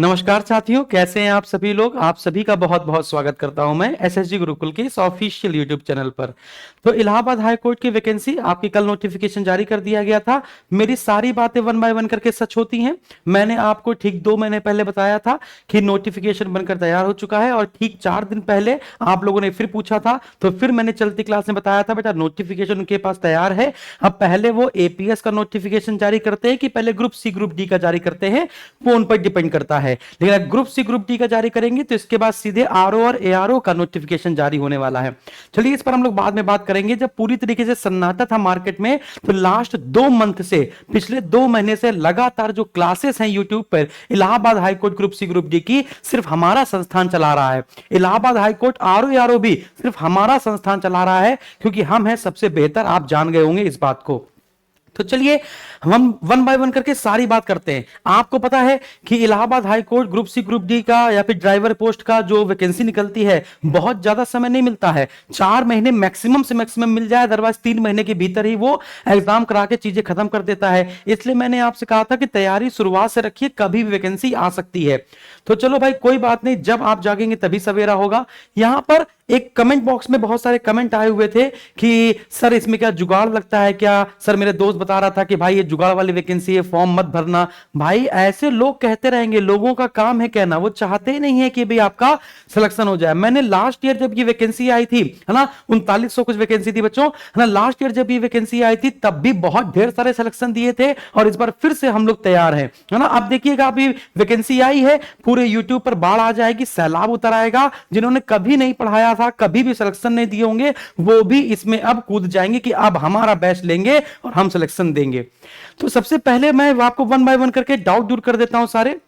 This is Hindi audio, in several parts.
नमस्कार साथियों, कैसे हैं आप सभी लोग। आप सभी का बहुत बहुत स्वागत करता हूं मैं एसएसजी गुरुकुल के इस ऑफिशियल यूट्यूब चैनल पर। तो इलाहाबाद हाई कोर्ट की वैकेंसी आपकी कल नोटिफिकेशन जारी कर दिया गया था। मेरी सारी बातें वन बाय वन करके सच होती हैं। मैंने आपको ठीक 2 महीने पहले बताया था कि नोटिफिकेशन बनकर तैयार हो चुका है, और ठीक 4 दिन पहले आप लोगों ने फिर पूछा था, तो फिर मैंने चलती क्लास में बताया था बेटा नोटिफिकेशन उनके पास तैयार है। अब पहले वो एपीएस का नोटिफिकेशन जारी करते हैं कि पहले ग्रुप सी ग्रुप डी का जारी करते हैं, वो उन पर डिपेंड करता है। लेकिन अगर ग्रुप सी ग्रुप डी का जारी करेंगे तो इसके बाद सीधे आरओ और एआरओ का नोटिफिकेशन जारी होने वाला है। चलिए इस पर हम लोग बाद में बात करेंगे। जब पूरी तरीके से सन्नाटा था मार्केट में, तो लास्ट 2 मंथ से, पिछले 2 महीने से लगातार जो क्लासेस हैं यूट्यूब पर Allahabad high court group C group D की, सिर्फ हमारा संस्थान चला रहा है। इलाहाबाद हाईकोर्ट आरओ एआरओ भी सिर्फ हमारा संस्थान चला रहा है, क्योंकि हम हैं सबसे बेहतर। आप जान गए होंगे इस बात को। तो चलिए हम वन बाय वन करके सारी बात करते हैं। आपको पता है कि Allahabad high court group C group D का या फिर ड्राइवर पोस्ट का जो वैकेंसी निकलती है, बहुत ज्यादा समय नहीं मिलता है। 4 महीने मैक्सिमम से मैक्सिमम मिल जाए, अदरवाइज 3 महीने के भीतर ही वो एग्जाम करा के चीजें खत्म कर देता है। इसलिए मैंने आपसे कहा था कि तैयारी शुरुआत से रखिए, कभी भी वैकेंसी आ सकती है। तो चलो भाई कोई बात नहीं, जब आप जागेंगे तभी सवेरा होगा। यहां पर एक कमेंट बॉक्स में बहुत सारे कमेंट आए हुए थे कि सर इसमें क्या जुगाड़ लगता है क्या। सर मेरे दोस्त बता रहा था कि भाई ये जुगाड़ वाली वैकेंसी है, फॉर्म मत भरना। भाई ऐसे लोग कहते रहेंगे, लोगों का काम है कहना, वो चाहते ही नहीं है कि भाई आपका सिलेक्शन हो जाए। मैंने लास्ट ईयर जब ये वैकेंसी आई थी, है ना, 3900 कुछ वैकेंसी थी बच्चों, है ना, लास्ट ईयर जब ये वैकेंसी आई थी तब भी बहुत ढेर सारे सिलेक्शन दिए थे, और इस बार फिर से हम लोग तैयार हैं, है ना। अब देखिएगा अभी वैकेंसी आई है, पूरे यूट्यूब पर बाढ़ आ जाएगी, सैलाब उतर आएगा। जिन्होंने कभी नहीं पढ़ाया था, कभी भी सिलेक्शन नहीं दिए होंगे, वो भी इसमें अब कूद जाएंगे कि अब हमारा बैच लेंगे और हम सिलेक्शन देंगे। तो सबसे पहले मैं आपको वन बाय वन करके डाउट दूर कर देता हूं सारे,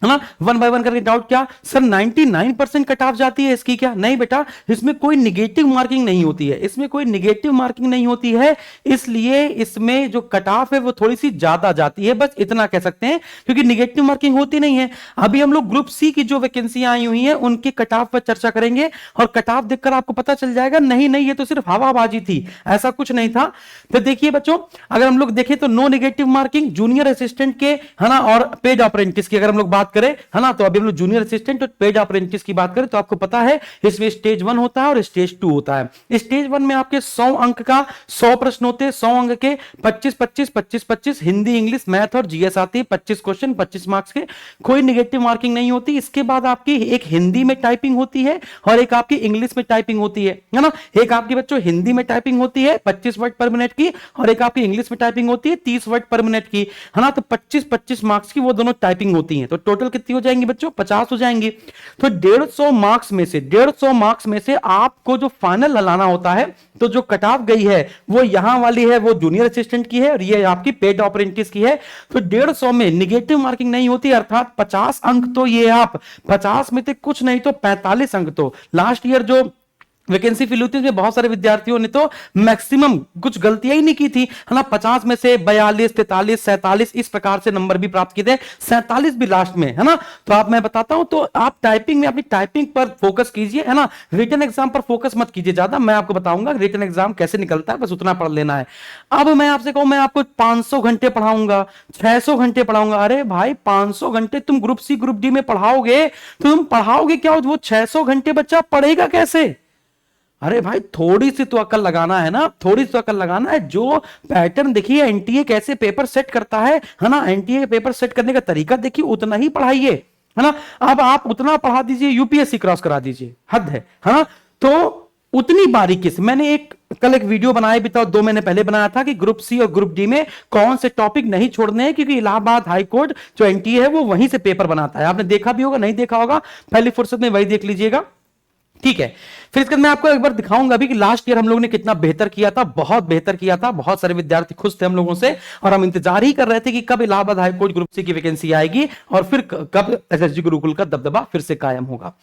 है ना। वन बाय वन करके डाउट क्या सर 99% कट ऑफ जाती है इसकी क्या। नहीं बेटा, इसमें कोई निगेटिव मार्किंग नहीं होती है, इसमें कोई निगेटिव मार्किंग नहीं होती है, इसलिए इसमें जो कट ऑफ है वो थोड़ी सी ज्यादा जाती है, बस इतना कह सकते हैं, क्योंकि निगेटिव मार्किंग होती नहीं है। अभी हम लोग ग्रुप सी की जो वैकेंसियां आई हुई हैं उनके कट ऑफ पर चर्चा करेंगे, और कट ऑफ देखकर आपको पता चल जाएगा नहीं नहीं ये तो सिर्फ हवाबाजी थी, ऐसा कुछ नहीं था। तो देखिए बच्चों, अगर हम लोग देखें तो no negative marking junior assistant के, है ना, और पेड अप्रेंटिस की अगर हम लोग बात करें, है ना, तो अभी हम लोग जूनियर असिस्टेंट और पेड अप्रेंटिस की बात करें तो आपको पता है इसमें स्टेज 1 होता है और स्टेज 2 होता है। स्टेज 1 में आपके 100 अंक का 100 प्रश्न होते हैं, 100 अंक के 25-25 हिंदी इंग्लिश मैथ और जीएस आती है, 25 क्वेश्चन 25 मार्क्स के, कोई निगेटिव मार्किंग नहीं होती। इसके बाद आपकी एक हिंदी में टाइपिंग होती है और एक आपकी इंग्लिश में टाइपिंग होती है ना। एक आपकी बच्चों हिंदी में टाइपिंग होती है 25 वर्ड पर मिनट की, और एक आपकी इंग्लिश में टाइपिंग होती है 30 वर्ड पर मिनट की, है ना। तो 25-25 मार्क्स की वो दोनों टाइपिंग होती है। तो टोटल कितनी हो जाएंगी बच्चों, 50 हो जाएंगी। तो 150 मार्क्स में से आपको जो फाइनल लाना होता है, तो जो कट ऑफ गई है वो यहां वाली है, वो जूनियर असिस्टेंट की है, और ये आपकी पेड अप्रेंटिस की है। तो 150 में निगेटिव मार्किंग नहीं होती, अर्थात 50 अंक तो ये आप 50 में से कुछ नहीं तो 45 अंक तो लास्ट ईयर जो वैकेंसी फिल होती है, बहुत सारे विद्यार्थियों ने तो मैक्सिमम कुछ गलतियां ही नहीं की थी, है ना। 50 में से 42, 43, 47 इस प्रकार से नंबर भी प्राप्त किए थे, 47 भी लास्ट में, है ना। तो आप मैं बताता हूं, तो आप टाइपिंग में अपनी टाइपिंग पर फोकस कीजिए, है ना। रिटन एग्जाम पर फोकस मत कीजिए ज्यादा, मैं आपको बताऊंगा रिटन एग्जाम कैसे निकलता है, बस उतना पढ़ लेना है। अब मैं आपसे कहूं मैं आपको 500 घंटे पढ़ाऊंगा, 600 घंटे पढ़ाऊंगा। अरे भाई 500 घंटे तुम ग्रुप सी ग्रुप डी में पढ़ाओगे तो तुम पढ़ाओगे क्या, वो 600 घंटे बच्चा पढ़ेगा कैसे। अरे भाई थोड़ी सी तो अकल लगाना है ना, थोड़ी सी तो अकल लगाना है। जो पैटर्न देखिए एनटीए कैसे पेपर सेट करता है ना, एनटीए पेपर सेट करने का तरीका देखिए, उतना ही पढ़ाइए, है ना। अब आप उतना पढ़ा दीजिए, यूपीएससी क्रॉस करा दीजिए, हद है ना। तो उतनी बारीकी से मैंने कल एक वीडियो बनाया भी था, 2 महीने पहले बनाया था कि ग्रुप सी और ग्रुप डी में कौन से टॉपिक नहीं छोड़ने हैं, क्योंकि इलाहाबाद हाईकोर्ट जो एनटीए है वो वहीं से पेपर बनाता है। आपने देखा भी होगा, नहीं देखा होगा, पहली फुर्सत में वही देख लीजिएगा, ठीक है। फिर इसके बाद मैं आपको एक बार दिखाऊंगा भी कि लास्ट ईयर हम लोगों ने कितना बेहतर किया था, बहुत बेहतर किया था। बहुत सारे विद्यार्थी खुश थे हम लोगों से, और हम इंतजार ही कर रहे थे कि कब इलाहाबाद हाईकोर्ट ग्रुप सी की वैकेंसी आएगी और फिर कब एसएसजी गुरुकुल का दबदबा फिर से कायम होगा।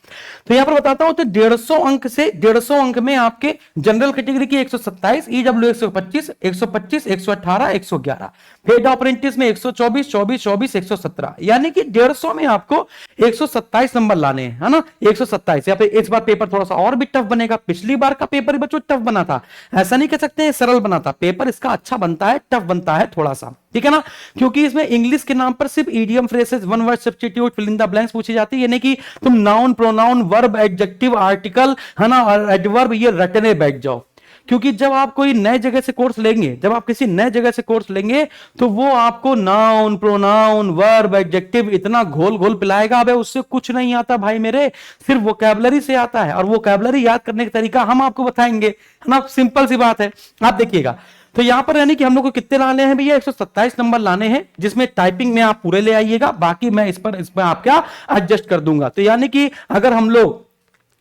तो यहां पर बताता हूं, तो 150 अंक में आपके जनरल कैटेगरी की 127, ईडब्ल्यू 125, 125, 118, 111, पेड अप्रेंटिस में 124, 24, 24, 117, यानी कि 150 में आपको 127 नंबर लाने हैं, है ना। 127 या फिर इस बार पेपर थोड़ा सा और भी टफ टफ बनेगा। पिछली बार का पेपर बच्चों टफ बना था, ऐसा नहीं कह सकते हैं सरल बना था, पेपर इसका अच्छा बनता है, टफ बनता है थोड़ा सा, ठीक है ना, क्योंकि इसमें इंग्लिश के नाम पर सिर्फ idiom phrases, one word substitute, fill in the blanks पूछी जाती है, यानी कि तुम noun, pronoun, verb, adjective, article, है ना, और एडवर्ब ये रटने बैठ जाओ। क्योंकि जब आप कोई नए जगह से कोर्स लेंगे, जब आप किसी नए जगह से कोर्स लेंगे, तो वो आपको नाउन, प्रोनाउन, वर्ब, एडजेक्टिव इतना घोल घोल पिलाएगा, अबे उससे कुछ नहीं आता भाई मेरे, सिर्फ वोकैबुलरी से आता है, और वोकैबुलरी याद करने का तरीका हम आपको बताएंगे, है ना, सिंपल सी बात है। आप देखिएगा, तो यहां पर यानी कि हम लोग को कितने लाने हैं भैया, 127 नंबर लाने हैं, जिसमें टाइपिंग में आप पूरे ले आइएगा, बाकी मैं इसमें आपका एडजस्ट कर दूंगा। तो यानी कि अगर हम लोग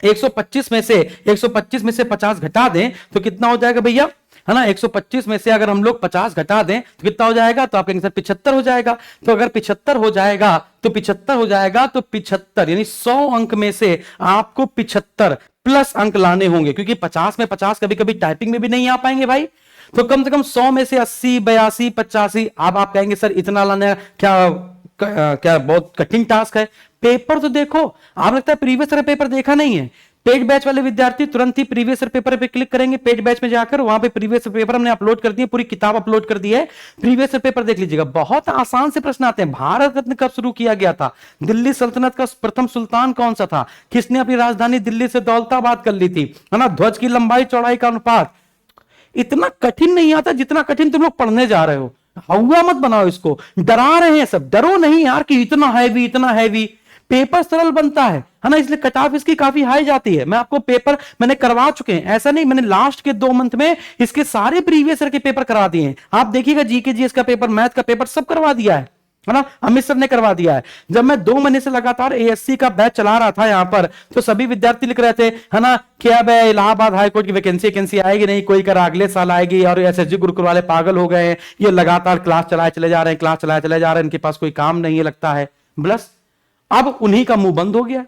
125 में से 50 घटा दें तो कितना हो जाएगा भैया, है ना, 125 में से अगर हम लोग 50 घटा दें तो कितना हो जाएगा, तो आप कहेंगे सर 75 हो जाएगा। तो अगर 75 हो जाएगा तो 75 यानी 100 अंक में से आपको 75 प्लस अंक लाने होंगे, क्योंकि 50 में 50 कभी कभी टाइपिंग में भी नहीं आ पाएंगे भाई। तो कम से कम 100 में से 80, 82, 85। अब आप कहेंगे सर इतना लाना क्या बहुत कठिन टास्क है। पेपर तो देखो, आप लगता है प्रीवियस ईयर पेपर देखा नहीं है। पेड बैच वाले विद्यार्थी तुरंत ही प्रीवियस ईयर पेपर पे क्लिक करेंगे, पेड बैच में जाकर वहां पे प्रीवियस ईयर पेपर हमने अपलोड कर दिए, पूरी किताब अपलोड कर दी है, प्रीवियस ईयर पेपर देख लीजिएगा। बहुत आसान से प्रश्न आते हैं। भारत रत्न कब शुरू किया गया था, दिल्ली सल्तनत का प्रथम सुल्तान कौन सा था, किसने अपनी राजधानी दिल्ली से दौलताबाद कर ली थी, है ना, ध्वज की लंबाई चौड़ाई का अनुपात। इतना कठिन नहीं आता जितना कठिन तुम लोग पढ़ने जा रहे हो। हवा मत बनाओ इसको, डरा रहे हैं सब, डरो नहीं यार कि इतना हैवी इतना हैवी। पेपर सरल बनता है ना, इसलिए कट ऑफ इसकी काफी हाई जाती है। मैं आपको पेपर मैंने करवा चुके हैं, ऐसा नहीं, मैंने लास्ट के 2 मंथ में इसके सारे प्रीवियस ईयर के पेपर करा दिए हैं। आप देखिएगा जीके जीएस का पेपर, मैथ का पेपर सब करवा दिया है ना, अमित सर ने करवा दिया है। जब मैं 2 महीने से लगातार एएससी का बैच चला रहा था यहाँ पर, तो सभी विद्यार्थी लिख रहे थे, है ना, क्या अब इलाहाबाद हाईकोर्ट की वैकेंसी आएगी नहीं, कोई करा अगले साल आएगी, और एसएसजी गुरुकुल वाले पागल हो गए हैं, ये लगातार क्लास चलाए चले जा रहे हैं, क्लास चलाए चले जा रहे हैं, इनके पास कोई काम नहीं है लगता है। बस अब उन्हीं का मुंह बंद हो गया।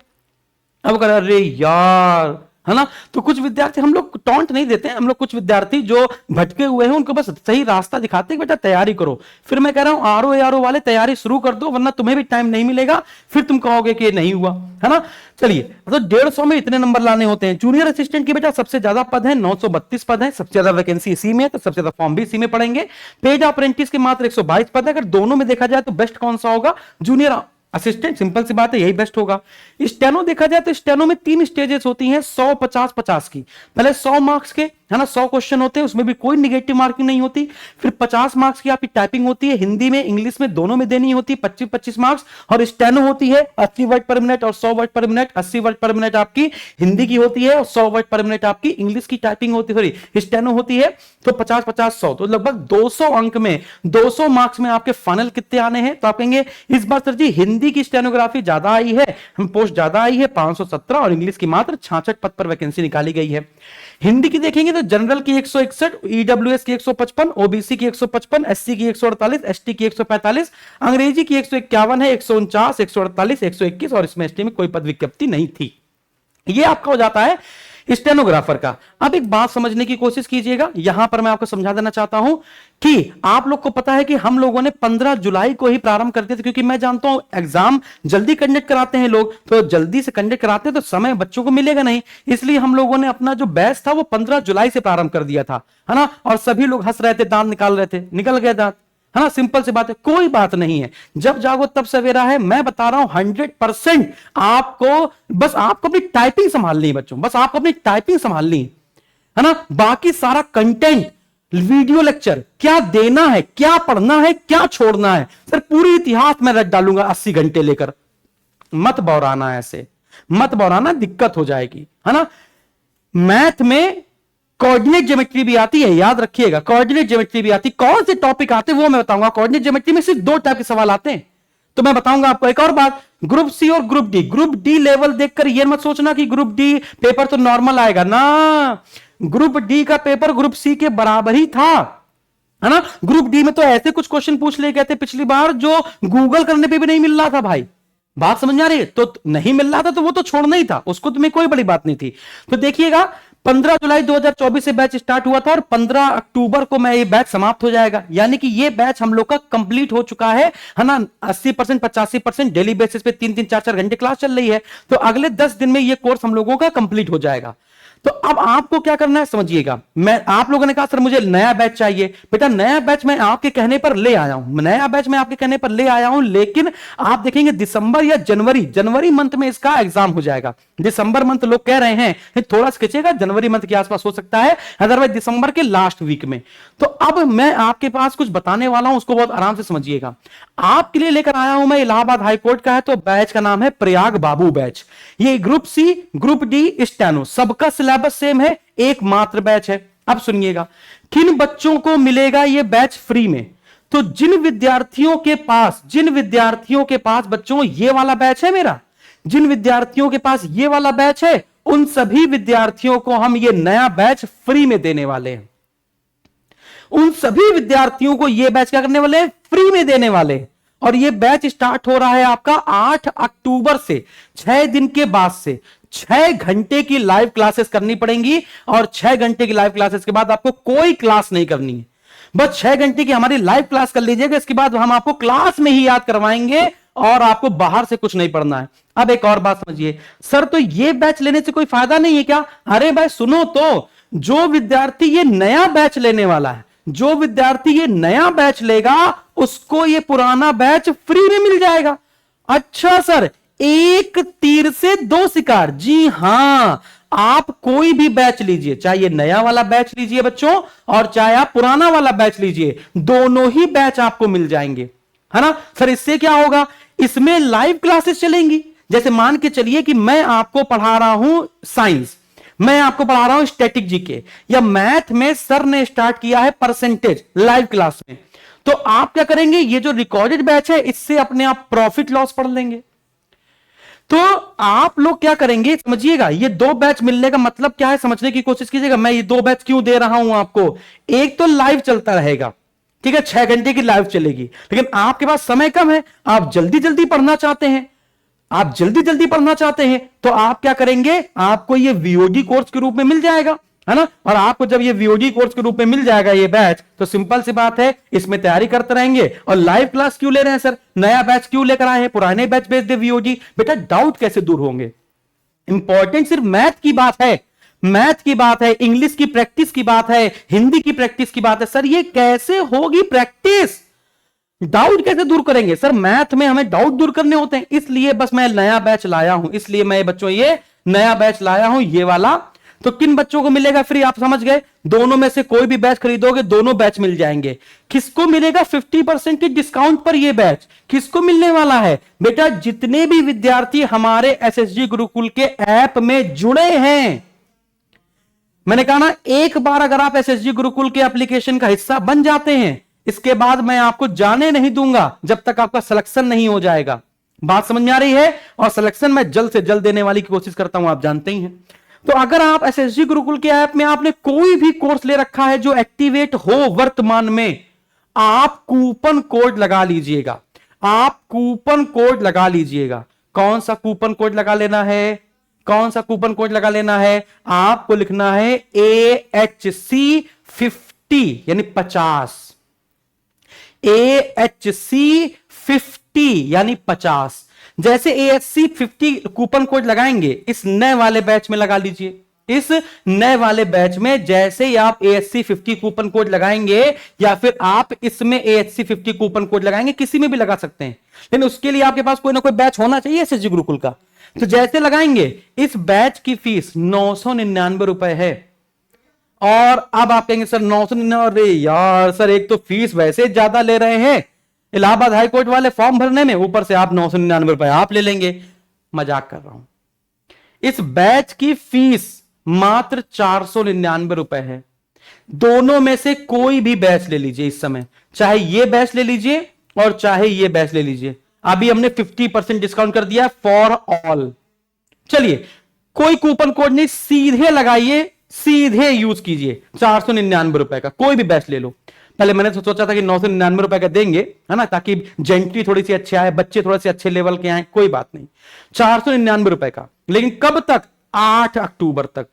अब कह अरे यार, है ना, तो कुछ विद्यार्थी, हम लोग टॉन्ट नहीं देते हैं, हम लोग कुछ विद्यार्थी जो भटके हुए हैं उनको बस सही रास्ता दिखाते हैं, बेटा तैयारी करो। फिर मैं कह रहा हूं आरओ एआरओ वाले तैयारी शुरू कर दो, वरना तुम्हें भी टाइम नहीं मिलेगा, फिर तुम कहोगे कि ये नहीं हुआ, है ना। चलिए, तो 150 में इतने नंबर लाने होते हैं। जूनियर असिस्टेंट की बेटा सबसे ज्यादा पद है, 932 पद है, सबसे ज्यादा वैकेंसी इसी में है, तो सबसे ज्यादा फॉर्म भी इसी में पड़ेंगे। पेड अप्रेंटिस के मात्र 122 पद है। अगर दोनों में देखा जाए तो बेस्ट कौन सा होगा, जूनियर असिस्टेंट, सिंपल सी बात है, यही बेस्ट होगा। स्टेनो देखा जाए तो स्टेनो में 3 स्टेजेस होती हैं, 100, 50, 50 की। पहले 100 मार्क्स के, है ना, 100 क्वेश्चन होते हैं, उसमें भी कोई निगेटिव मार्किंग नहीं होती। फिर 50 मार्क्स की आपकी टाइपिंग होती है, हिंदी में इंग्लिश में दोनों में देनी होती है, 25-25 मार्क्स। और स्टेनो होती है 80 वर्ड पर मिनट और 100 वर्ड पर मिनट। 80 वर्ड पर मिनट आपकी हिंदी की होती है और 100 वर्ड पर मिनट आपकी इंग्लिश की टाइपिंग होती है, सॉरी स्टेनो होती है। तो 50-50-100, तो लगभग 200 अंक में, 200 मार्क्स में आपके फाइनल कितने आने हैं। तो आप कहेंगे इस बार सर जी हिंदी की स्टेनोग्राफी ज्यादा आई है, हम पोस्ट ज्यादा आई है 517, और इंग्लिश की मात्र 66 पद पर वैकेंसी निकाली गई है। हिंदी की देखेंगे तो जनरल की 161, ईडब्ल्यूएस की 155, ओबीसी की 155, एससी की 148, एसटी की 145, अंग्रेजी की 151 है, 149, 148, 121, और इसमें एसटी में कोई पद विज्ञप्ति नहीं थी। ये आपका हो जाता है स्टेनोग्राफर का। अब एक बात समझने की कोशिश कीजिएगा, यहां पर मैं आपको समझा देना चाहता हूं कि आप लोग को पता है कि हम लोगों ने 15 जुलाई को ही प्रारंभ करते थे, क्योंकि मैं जानता हूं एग्जाम जल्दी कंडक्ट कराते हैं लोग, तो जल्दी से कंडक्ट कराते हैं तो समय बच्चों को मिलेगा नहीं, इसलिए हम लोगों ने अपना जो बैच था वो 15 जुलाई से प्रारंभ कर दिया था, है ना। और सभी लोग हंस रहे थे, दांत निकाल रहे थे, निकल गए दांत, है ना, सिंपल सी बात है, कोई बात नहीं है, जब जागो तब सवेरा है। मैं बता रहा हूं 100% आपको, बस आपको अपनी टाइपिंग संभालनी है बच्चों, बस आपको अपनी टाइपिंग संभालनी है ना। बाकी सारा कंटेंट, वीडियो लेक्चर क्या देना है, क्या पढ़ना है, क्या छोड़ना है, सर पूरी इतिहास में रट डालूंगा 80 घंटे लेकर। मत बौराना, ऐसे मत बौराना, दिक्कत हो जाएगी, है ना। मैथ में कोऑर्डिनेट ज्योमेट्री भी आती है, याद रखिएगा, कोऑर्डिनेट ज्योमेट्री भी आती है। कौन से टॉपिक आते हैं वो मैं बताऊंगा। कोऑर्डिनेट ज्योमेट्री में सिर्फ 2 टाइप के सवाल आते हैं, तो मैं बताऊंगा आपको। एक और बात, ग्रुप सी और group D, group D level देखकर ये मत सोचना कि ग्रुप डी पेपर तो नॉर्मल आएगा ना। ग्रुप डी का पेपर ग्रुप सी के बराबर ही था, है ना। ग्रुप डी में तो ऐसे कुछ क्वेश्चन पूछ ले गए थे पिछली बार जो गूगल करने पे भी नहीं मिल रहा था भाई। बात समझ आ रही है, तो नहीं मिल रहा था तो वो तो छोड़ना ही था, उसको तुम्हें कोई बड़ी बात नहीं थी। तो देखिएगा 15 जुलाई 2024 से बैच स्टार्ट हुआ था और 15 अक्टूबर को मैं ये बैच समाप्त हो जाएगा, यानी कि ये बैच हम लोग का कंप्लीट हो चुका है ना। 80% 85% डेली बेसिस पे 3-3 4-4 घंटे क्लास चल रही है, तो अगले 10 दिन में ये कोर्स हम लोगों का कंप्लीट हो जाएगा। तो अब आपको क्या करना है समझिएगा। मैं आप लोगों ने कहा सर मुझे नया बैच चाहिए, बेटा नया बैच मैं आपके कहने पर ले आया हूं, नया बैच मैं आपके कहने पर ले आया हूं, लेकिन आप देखेंगे दिसंबर या जनवरी मंथ में इसका एग्जाम हो जाएगा। दिसंबर मंथ लोग कह रहे हैं, थोड़ा खिंचेगा, जनवरी मंथ के आसपास हो सकता है, अदरवाइज दिसंबर के लास्ट वीक में। तो अब मैं आपके पास कुछ बताने वाला हूं, उसको बहुत आराम से समझिएगा। आपके लिए लेकर आया हूं मैं इलाहाबाद हाईकोर्ट का है, तो बैच का नाम है प्रयाग बाबू बैच। ये group C, group D, steno, सबका सिलेबस सेम है, एकमात्र बैच है। अब सुनिएगा, किन बच्चों को मिलेगा ये बैच फ्री में? तो जिन विद्यार्थियों के पास बच्चों ये वाला बैच है मेरा, जिन विद्यार्थियों के पास ये वाला बैच है, उन सभी विद्यार्थियों को हम ये नया बैच फ्री में देने वाले हैं। उन सभी विद्यार्थियों को ये बैच क्या करने वाले हैं? फ्री में देने वाले हैं। और ये बैच स्टार्ट हो रहा है आपका 8 अक्टूबर से, 6 दिन के बाद से। 6 घंटे की लाइव क्लासेस करनी पड़ेंगी, और 6 घंटे की लाइव क्लासेस के बाद आपको कोई क्लास नहीं करनी है, बस 6 घंटे की हमारी लाइव क्लास कर लीजिएगा। इसके बाद हम आपको क्लास में ही याद करवाएंगे, और आपको बाहर से कुछ नहीं पढ़ना है। अब एक और बात समझिए, सर तो ये बैच लेने से कोई फायदा नहीं है क्या? अरे भाई सुनो तो, जो विद्यार्थी ये नया बैच लेने वाला है, जो विद्यार्थी ये नया बैच लेगा, उसको ये पुराना बैच फ्री में मिल जाएगा। अच्छा सर, एक तीर से दो शिकार। जी हां, आप कोई भी बैच लीजिए, चाहे ये नया वाला बैच लीजिए बच्चों, और चाहे आप पुराना वाला बैच लीजिए, दोनों ही बैच आपको मिल जाएंगे, है ना सर। इससे क्या होगा? इसमें लाइव क्लासेस चलेंगी। जैसे मान के चलिए कि मैं आपको पढ़ा रहा हूं साइंस, मैं आपको पढ़ा रहा हूं स्टैटिक जीके, या मैथ में सर ने स्टार्ट किया है परसेंटेज लाइव क्लास में, तो आप क्या करेंगे? ये जो रिकॉर्डेड बैच है, इससे अपने आप प्रॉफिट लॉस पढ़ लेंगे। तो आप लोग क्या करेंगे समझिएगा, ये 2 बैच मिलने का मतलब क्या है समझने की कोशिश कीजिएगा। मैं ये 2 बैच क्यों दे रहा हूं आपको? एक तो लाइव चलता रहेगा, ठीक है, 6 घंटे की लाइव चलेगी, लेकिन आपके पास समय कम है, आप जल्दी जल्दी पढ़ना चाहते हैं, आप जल्दी जल्दी पढ़ना चाहते हैं, तो आप क्या करेंगे? आपको ये वीओडी कोर्स के रूप में मिल जाएगा, है ना। और आपको जब ये वीओडी कोर्स के रूप में मिल जाएगा ये बैच, तो सिंपल सी बात है, इसमें तैयारी करते रहेंगे। और लाइव क्लास क्यों ले रहे हैं सर? नया बैच क्यों लेकर आए हैं? पुराने बैच भेज दे वीओडी। बेटा डाउट कैसे दूर होंगे? इंपॉर्टेंट सिर्फ मैथ की बात है, मैथ की बात है, इंग्लिश की प्रैक्टिस की बात है, हिंदी की प्रैक्टिस की बात है। सर ये कैसे होगी प्रैक्टिस? डाउट कैसे दूर करेंगे? सर मैथ में हमें डाउट दूर करने होते हैं, इसलिए बस मैं नया बैच लाया हूं, इसलिए मैं बच्चों ये नया बैच लाया हूं, ये वाला। तो किन बच्चों को मिलेगा फ्री? आप समझ गए, दोनों में से कोई भी बैच खरीदोगे, दोनों बैच मिल जाएंगे। किसको मिलेगा 50% की डिस्काउंट पर ये बैच? किसको मिलने वाला है? बेटा जितने भी विद्यार्थी हमारे एसएसजी गुरुकुल के ऐप में जुड़े हैं, मैंने कहा ना, एक बार अगर आप एसएसजी गुरुकुल के एप्लीकेशन का हिस्सा बन जाते हैं, इसके बाद मैं आपको जाने नहीं दूंगा जब तक आपका सिलेक्शन नहीं हो जाएगा। बात समझ में आ रही है? और सिलेक्शन मैं जल्द से जल्द देने वाली की कोशिश करता हूं, आप जानते ही हैं। तो अगर आप एसएसजी गुरुकुल के ऐप में आपने कोई भी कोर्स ले रखा है जो एक्टिवेट हो वर्तमान में, आप कूपन कोड लगा लीजिएगा, आप कूपन कोड लगा लीजिएगा। कौन सा कूपन कोड लगा लेना है? कौन सा कूपन कोड लगा लेना है? आपको लिखना है AHC 50 यानी 50, AHC 50 यानी 50। जैसे AHC 50 कूपन कोड लगाएंगे, इस नए वाले बैच में लगा लीजिए। इस नए वाले बैच में जैसे ही आप AHC 50 कूपन कोड लगाएंगे, या फिर आप इसमें AHC 50 कूपन कोड लगाएंगे, किसी में भी लगा सकते हैं, लेकिन उसके लिए आपके पास कोई ना कोई बैच होना चाहिए एसएसजी गुरुकुल का। तो जैसे लगाएंगे, इस बैच की फीस 999 रुपए है। और अब आप कहेंगे सर 999, अरे यार सर एक तो फीस वैसे ज्यादा ले रहे हैं इलाहाबाद हाईकोर्ट वाले फॉर्म भरने में, ऊपर से आप 999 रुपए आप ले लेंगे। मजाक कर रहा हूं, इस बैच की फीस मात्र 499 रुपए है। दोनों में से कोई भी बैच ले लीजिए इस समय, चाहे ये बैच ले लीजिए और चाहे ये बैच ले लीजिए। अभी हमने 50% डिस्काउंट कर दिया फॉर ऑल। चलिए कोई कूपन कोड नहीं, सीधे लगाइए, सीधे यूज कीजिए। 499 रुपए का कोई भी बैच ले लो। पहले मैंने तो सोचा था कि 999 रुपए का देंगे, है ना, ताकि जेंट्री थोड़ी सी अच्छी आए, बच्चे थोड़े से अच्छे लेवल के आए, कोई बात नहीं। 499 रुपए का, लेकिन कब तक? 8 अक्टूबर तक।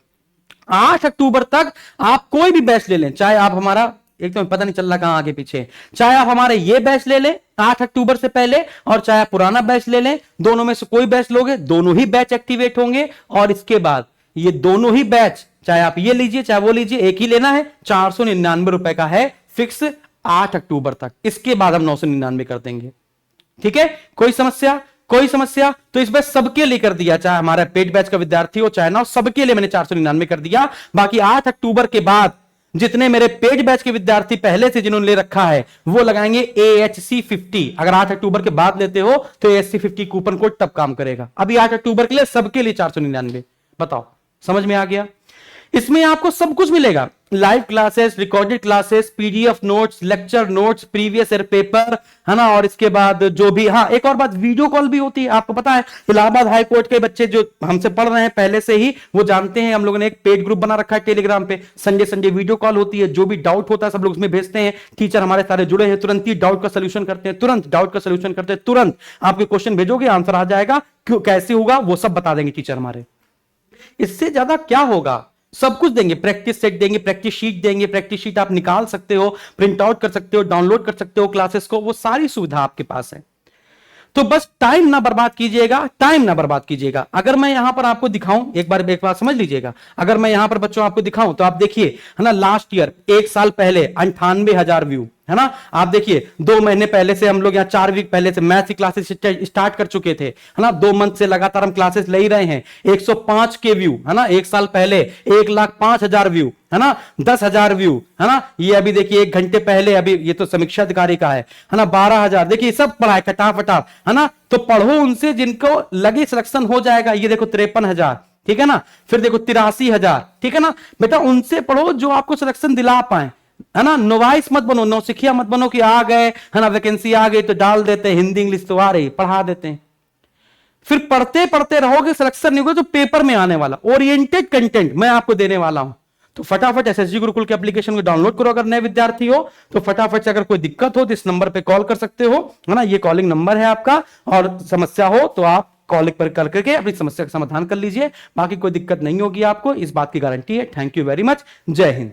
8 अक्टूबर तक आप कोई भी बैच ले लें, चाहे आप हमारा, एक तो पता नहीं चल रहा कहां आगे पीछे, चाहे आप हमारे ये बैच ले लें 8 अक्टूबर से पहले, और चाहे आप पुराना बैच ले लें, दोनों में से कोई बैच लोगे, दोनों ही बैच एक्टिवेट होंगे। और इसके बाद ये दोनों ही बैच चाहे आप ये लीजिए चाहे वो लीजिए, एक ही लेना है। 499 रुपए का है फिक्स 8 अक्टूबर तक, इसके बाद हम 999 कर देंगे। ठीक है, कोई समस्या? कोई समस्या? तो इस बार सबके लिए कर दिया, चाहे हमारा पेड बैच का विद्यार्थी हो चाहे ना हो, सबके लिए मैंने 499 कर दिया। बाकी 8 अक्टूबर के बाद जितने मेरे पेड बैच के विद्यार्थी पहले से जिन्होंने ले रखा है वो लगाएंगे AHC 50। अगर 8 अक्टूबर के बाद लेते हो तो AHC 50 कूपन कोड तब काम करेगा। अभी 8 अक्टूबर के लिए सबके लिए 499। बताओ, समझ में आ गया? इसमें आपको सब कुछ मिलेगा, live classes, recorded classes, PDF notes, lecture notes, previous year paper, है ना। और इसके बाद जो भी, हाँ एक और बात, वीडियो कॉल भी होती है। आपको पता है इलाहाबाद हाई कोर्ट के बच्चे जो हमसे पढ़ रहे हैं पहले से ही, वो जानते हैं हम लोगों ने एक पेड ग्रुप बना रखा है टेलीग्राम पे। संडे संडे वीडियो कॉल होती है, जो भी डाउट होता है सब लोग उसमें भेजते हैं। टीचर हमारे सारे जुड़े हैं, तुरंत ही डाउट का सोल्यूशन करते हैं, तुरंत डाउट का सोल्यूशन करते हैं, तुरंत आपके क्वेश्चन भेजोगे आंसर आ जाएगा। क्यों, कैसे होगा वो सब बता देंगे टीचर हमारे। इससे ज्यादा क्या होगा? सब कुछ देंगे, प्रैक्टिस सेट देंगे, प्रैक्टिस शीट देंगे। प्रैक्टिस शीट आप निकाल सकते हो, प्रिंट आउट कर सकते हो, डाउनलोड कर सकते हो क्लासेस को, वो सारी सुविधा आपके पास है। तो बस टाइम ना बर्बाद कीजिएगा, टाइम ना बर्बाद कीजिएगा। अगर मैं यहां पर आपको दिखाऊं, एक बार समझ लीजिएगा, अगर मैं यहां पर बच्चों आपको दिखाऊं तो आप देखिए, है ना, लास्ट ईयर एक साल पहले 98,000 व्यू, है ना। आप देखिए 2 महीने पहले से हम लोग यहाँ 4 वीक पहले से मैथ्स की क्लासेस स्टार्ट कर चुके थे, है ना। 2 मंथ से लगातार हम क्लासेस ले ही रहे हैं। 105 के व्यू, है ना, एक साल पहले 1,05,000 व्यू, है ना, 10,000 व्यू, है ना। ये अभी देखिए 1 घंटे पहले, अभी ये तो समीक्षा अधिकारी का है ना, 12,000। देखिए सब पढ़ा है फटाफट, है ना। तो पढ़ो उनसे जिनको लगे सिलेक्शन हो जाएगा। ये देखो 53,000, ठीक है ना। फिर देखो 83,000, ठीक है ना। बेटा उनसे पढ़ो जो आपको सिलेक्शन दिला पाए, है ना। नोवाइस मत बनो, नौसिखिया मत बनो कि आ गए, है ना, वैकेंसी आ गई तो डाल देते हैं, हिंदी इंग्लिश तो आ रही, पढ़ा देते हैं। फिर पढ़ते पढ़ते रहोगे, सिलेक्शन नहीं होगा तो पेपर में आने वाला ओरिएंटेड कंटेंट मैं आपको देने वाला हूं। तो फटाफट एसएसजी गुरुकुल के एप्लीकेशन को डाउनलोड करो। अगर नए विद्यार्थी हो तो फटाफट से, अगर कोई दिक्कत हो तो इस नंबर पे कॉल कर सकते हो, है ना। ये कॉलिंग नंबर है आपका, और समस्या हो तो आप कॉलिंग पर कर करके अपनी समस्या का समाधान कर लीजिए। बाकी कोई दिक्कत नहीं होगी आपको, इस बात की गारंटी है। Thank you very much. जय हिंद।